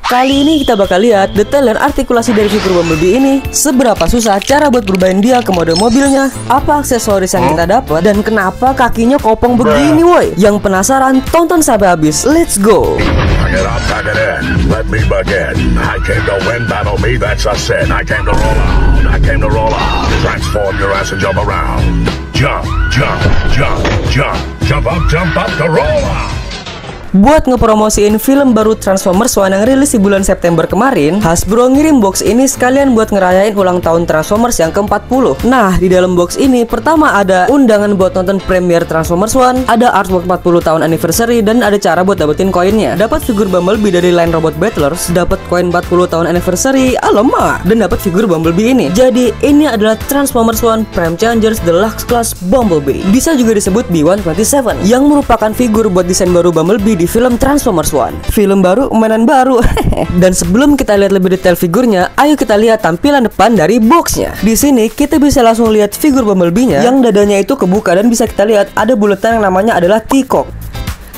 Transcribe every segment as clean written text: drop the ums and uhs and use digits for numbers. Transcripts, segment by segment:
Kali ini kita bakal lihat detail dan artikulasi dari figur Bumblebee ini. Seberapa susah cara buat berubahin dia ke mode mobilnya, apa aksesoris yang kita dapat, dan kenapa kakinya kopong begini woi. Yang penasaran, tonton sampai habis. Let's go. Pack it up, pack it in, let me begin. I came to win, battle me, that's a sin. I came to roll out, I came to roll out. Transform your ass and jump around. Jump, jump, jump, jump. Jump up to roll out. Buat ngepromosiin film baru Transformers One yang rilis di bulan September kemarin, Hasbro ngirim box ini sekalian buat ngerayain ulang tahun Transformers yang ke-40. Nah, di dalam box ini pertama ada undangan buat nonton premiere Transformers One, ada artwork 40 tahun anniversary, dan ada cara buat dapetin koinnya. Dapat figur Bumblebee dari line Robot Battlers, dapat koin 40 tahun anniversary, alamak, dan dapat figur Bumblebee ini. Jadi, ini adalah Transformers One Prime Challengers Deluxe Class Bumblebee. Bisa juga disebut B127, yang merupakan figur buat desain baru Bumblebee di film Transformers One. Film baru, mainan baru. Dan sebelum kita lihat lebih detail figurnya, ayo kita lihat tampilan depan dari boxnya. Di sini kita bisa langsung lihat figur Bumblebee-nya yang dadanya itu kebuka dan bisa kita lihat ada bulatan yang namanya adalah T-Cock.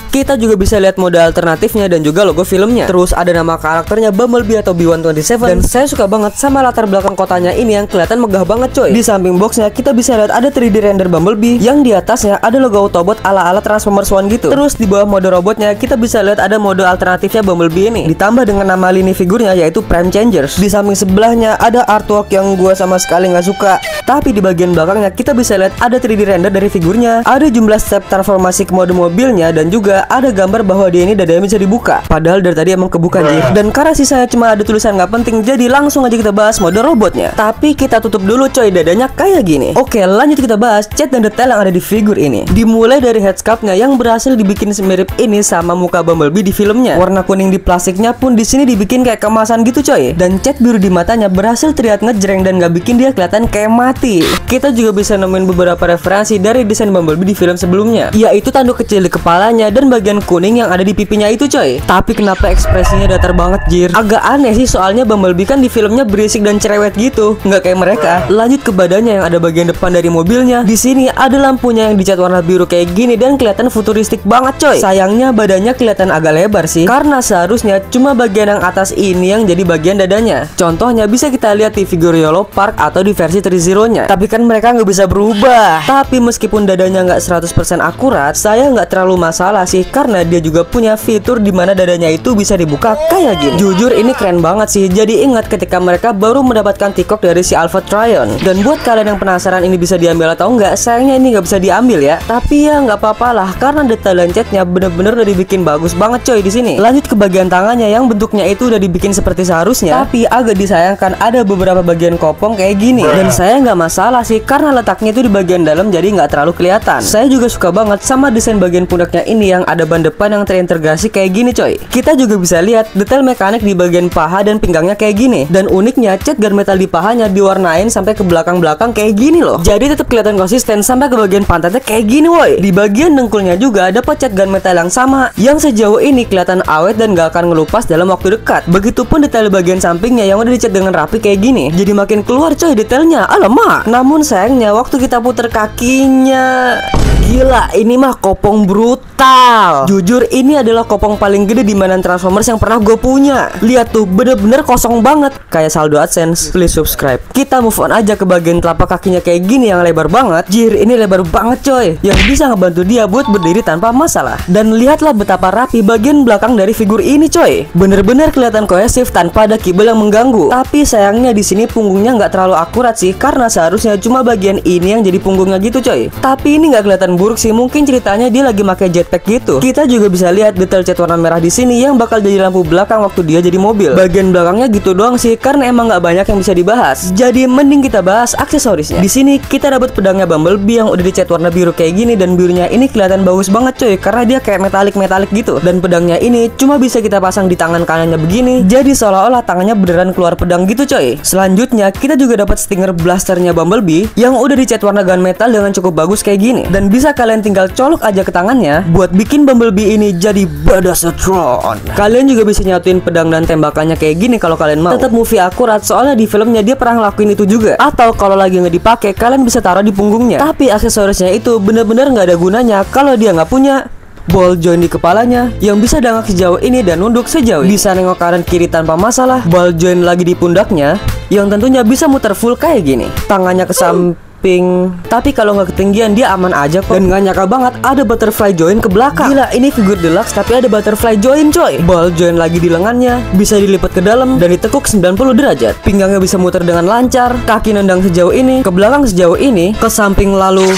Kita juga bisa lihat mode alternatifnya dan juga logo filmnya. Terus ada nama karakternya Bumblebee atau B127. Dan saya suka banget sama latar belakang kotanya ini yang kelihatan megah banget coy. Di samping boxnya kita bisa lihat ada 3D render Bumblebee, yang di atasnya ada logo Autobot ala-ala Transformers One gitu. Terus di bawah mode robotnya kita bisa lihat ada mode alternatifnya Bumblebee ini, ditambah dengan nama lini figurnya yaitu Prime Challengers. Di samping sebelahnya ada artwork yang gua sama sekali nggak suka. Tapi di bagian belakangnya kita bisa lihat ada 3D render dari figurnya, ada jumlah step transformasi ke mode mobilnya, dan juga ada gambar bahwa dia ini dadanya bisa dibuka. Padahal dari tadi emang kebuka anjir. Dan karena sisanya cuma ada tulisan nggak penting, jadi langsung aja kita bahas mode robotnya. Tapi kita tutup dulu coy, dadanya kayak gini. Oke, lanjut kita bahas cat dan detail yang ada di figur ini. Dimulai dari headsculptnya yang berhasil dibikin semirip ini sama muka Bumblebee di filmnya. Warna kuning di plastiknya pun di sini dibikin kayak kemasan gitu coy. Dan cat biru di matanya berhasil terlihat ngejreng dan nggak bikin dia kelihatan kayak mati. Kita juga bisa nemuin beberapa referensi dari desain Bumblebee di film sebelumnya, yaitu tanduk kecil di kepalanya dan bagian kuning yang ada di pipinya itu coy. Tapi kenapa ekspresinya datar banget jir? Agak aneh sih, soalnya Bumblebee kan di filmnya berisik dan cerewet gitu, nggak kayak mereka. Lanjut ke badannya yang ada bagian depan dari mobilnya. Di sini ada lampunya yang dicat warna biru kayak gini dan kelihatan futuristik banget coy. Sayangnya badannya kelihatan agak lebar sih, karena seharusnya cuma bagian yang atas ini yang jadi bagian dadanya. Contohnya bisa kita lihat di figur Yellow Park atau di versi 3.0-nya. Tapi kan mereka nggak bisa berubah. Tapi meskipun dadanya nggak 100% akurat, saya nggak terlalu masalah sih, karena dia juga punya fitur dimana dadanya itu bisa dibuka kayak gini. Jujur ini keren banget sih. Jadi ingat ketika mereka baru mendapatkan T-Cock dari si Alpha Trion. Dan buat kalian yang penasaran ini bisa diambil atau enggak, sayangnya ini nggak bisa diambil ya. Tapi ya nggak apa-apa lah, karena detail dan catnya bener-bener udah dibikin bagus banget coy di sini. Lanjut ke bagian tangannya yang bentuknya itu udah dibikin seperti seharusnya, tapi agak disayangkan ada beberapa bagian kopong kayak gini. Dan saya nggak masalah sih, karena letaknya itu di bagian dalam jadi nggak terlalu kelihatan. Saya juga suka banget sama desain bagian pundaknya ini yang ada ban depan yang terintegrasi kayak gini coy. Kita juga bisa lihat detail mekanik di bagian paha dan pinggangnya kayak gini. Dan uniknya cat gunmetal di pahanya diwarnain sampai ke belakang-belakang kayak gini loh. Jadi tetap kelihatan konsisten sampai ke bagian pantatnya kayak gini woi. Di bagian dengkulnya juga ada cat gunmetal yang sama, yang sejauh ini kelihatan awet dan gak akan ngelupas dalam waktu dekat. Begitupun detail bagian sampingnya yang udah dicat dengan rapi kayak gini. Jadi makin keluar coy detailnya. Alamak. Namun sayangnya waktu kita puter kakinya, gila, ini mah kopong brutal. Jujur ini adalah kopong paling gede di mainan Transformers yang pernah gue punya. Lihat tuh, bener-bener kosong banget, kayak saldo AdSense. Please subscribe. Kita move on aja ke bagian telapak kakinya kayak gini yang lebar banget. Jir, ini lebar banget coy, yang bisa ngebantu dia buat berdiri tanpa masalah. Dan lihatlah betapa rapi bagian belakang dari figur ini coy. Bener-bener kelihatan kohesif tanpa ada kibel yang mengganggu. Tapi sayangnya di sini punggungnya nggak terlalu akurat sih, karena seharusnya cuma bagian ini yang jadi punggungnya gitu coy. Tapi ini nggak kelihatan buruk sih, mungkin ceritanya dia lagi pakai jetpack gitu. Kita juga bisa lihat detail cat warna merah di sini yang bakal jadi lampu belakang waktu dia jadi mobil. Bagian belakangnya gitu doang sih, karena emang nggak banyak yang bisa dibahas. Jadi mending kita bahas aksesorisnya. Di sini kita dapat pedangnya Bumblebee yang udah dicat warna biru kayak gini, dan birunya ini kelihatan bagus banget coy, karena dia kayak metalik gitu. Dan pedangnya ini cuma bisa kita pasang di tangan kanannya begini, jadi seolah-olah tangannya beneran keluar pedang gitu coy. Selanjutnya kita juga dapat stinger blasternya Bumblebee yang udah dicat warna gunmetal dengan cukup bagus kayak gini, dan bisa kalian tinggal colok aja ke tangannya buat bikin Bumblebee ini jadi Badatron. Kalian juga bisa nyatuin pedang dan tembakannya kayak gini kalau kalian mau. Tetap movie akurat, soalnya di filmnya dia pernah ngelakuin itu juga. Atau kalau lagi nggak dipakai, kalian bisa taruh di punggungnya. Tapi aksesorisnya itu bener-bener nggak ada gunanya kalau dia nggak punya ball joint di kepalanya yang bisa dangak sejauh ini dan nunduk sejauh ini. Bisa nengok kanan kiri tanpa masalah. Ball joint lagi di pundaknya yang tentunya bisa muter full kayak gini. Tangannya ke samping, tapi kalau nggak ketinggian dia aman aja kok. Dan nggak nyangka banget ada butterfly joint ke belakang. Gila, ini figur deluxe tapi ada butterfly joint coy. Ball joint lagi di lengannya, bisa dilipat ke dalam dan ditekuk 90 derajat. Pinggangnya bisa muter dengan lancar, kaki nendang sejauh ini, ke belakang sejauh ini, ke samping lalu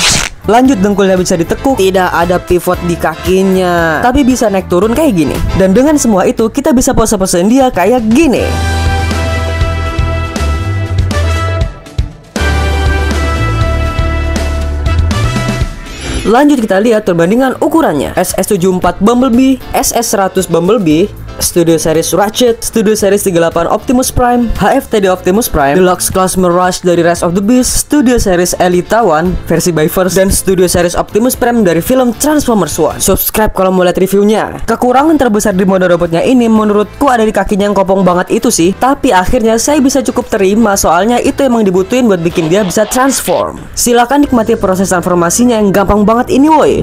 lanjut dengkulnya bisa ditekuk. Tidak ada pivot di kakinya, tapi bisa naik turun kayak gini. Dan dengan semua itu kita bisa pose-posein dia kayak gini. Lanjut kita lihat perbandingan ukurannya. SS74 Bumblebee, SS100 Bumblebee, Studio Series Ratchet, Studio Series 38 Optimus Prime, HFTD Optimus Prime, Deluxe Class Mirage dari Rise of the Beast, Studio Series Elita One versi Byverse, dan Studio Series Optimus Prime dari film Transformers One. Subscribe kalau mau lihat reviewnya. Kekurangan terbesar di mode robotnya ini menurutku ada di kakinya yang kopong banget itu sih. Tapi akhirnya saya bisa cukup terima soalnya itu emang dibutuhin buat bikin dia bisa transform. Silahkan nikmati proses transformasinya yang gampang banget ini woi.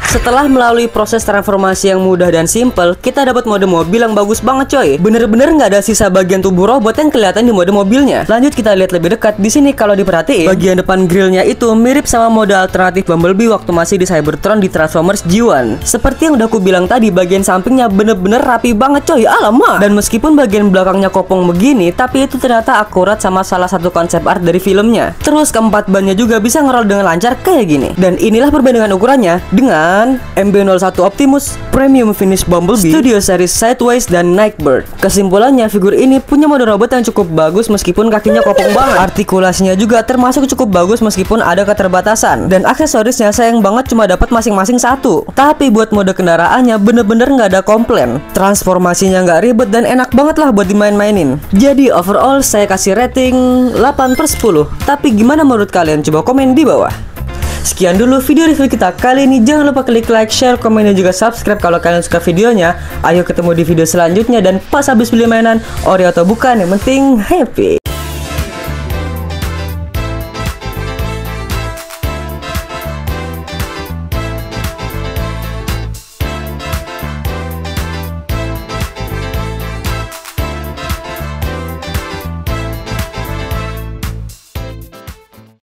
Setelah melalui proses transformasi yang mudah dan simple, kita dapat mode mobil yang bagus banget coy. Bener-bener nggak ada sisa bagian tubuh robot yang kelihatan di mode mobilnya. Lanjut kita lihat lebih dekat. Di sini kalau diperhatiin, bagian depan grillnya itu mirip sama mode alternatif Bumblebee waktu masih di Cybertron di Transformers G1. Seperti yang udah aku bilang tadi, bagian sampingnya bener-bener rapi banget coy. Alamak. Dan meskipun bagian belakangnya kopong begini, tapi itu ternyata akurat sama salah satu konsep art dari filmnya. Terus keempat bannya juga bisa ngerol dengan lancar kayak gini. Dan inilah perbandingan ukurannya dengan MB01 Optimus, Premium Finish Bumblebee, Studio Series Sideways, dan Nightbird. Kesimpulannya, figur ini punya mode robot yang cukup bagus meskipun kakinya kopong banget. Artikulasinya juga termasuk cukup bagus meskipun ada keterbatasan. Dan aksesorisnya sayang banget cuma dapat masing-masing satu. Tapi buat mode kendaraannya bener-bener nggak ada komplain. Transformasinya nggak ribet dan enak banget lah buat dimain-mainin. Jadi overall saya kasih rating 8/10. Tapi gimana menurut kalian? Coba komen di bawah. Sekian dulu video review kita kali ini. Jangan lupa klik like, share, komen, dan juga subscribe kalau kalian suka videonya. Ayo ketemu di video selanjutnya. Dan pas habis beli mainan, ori atau bukan, yang penting happy.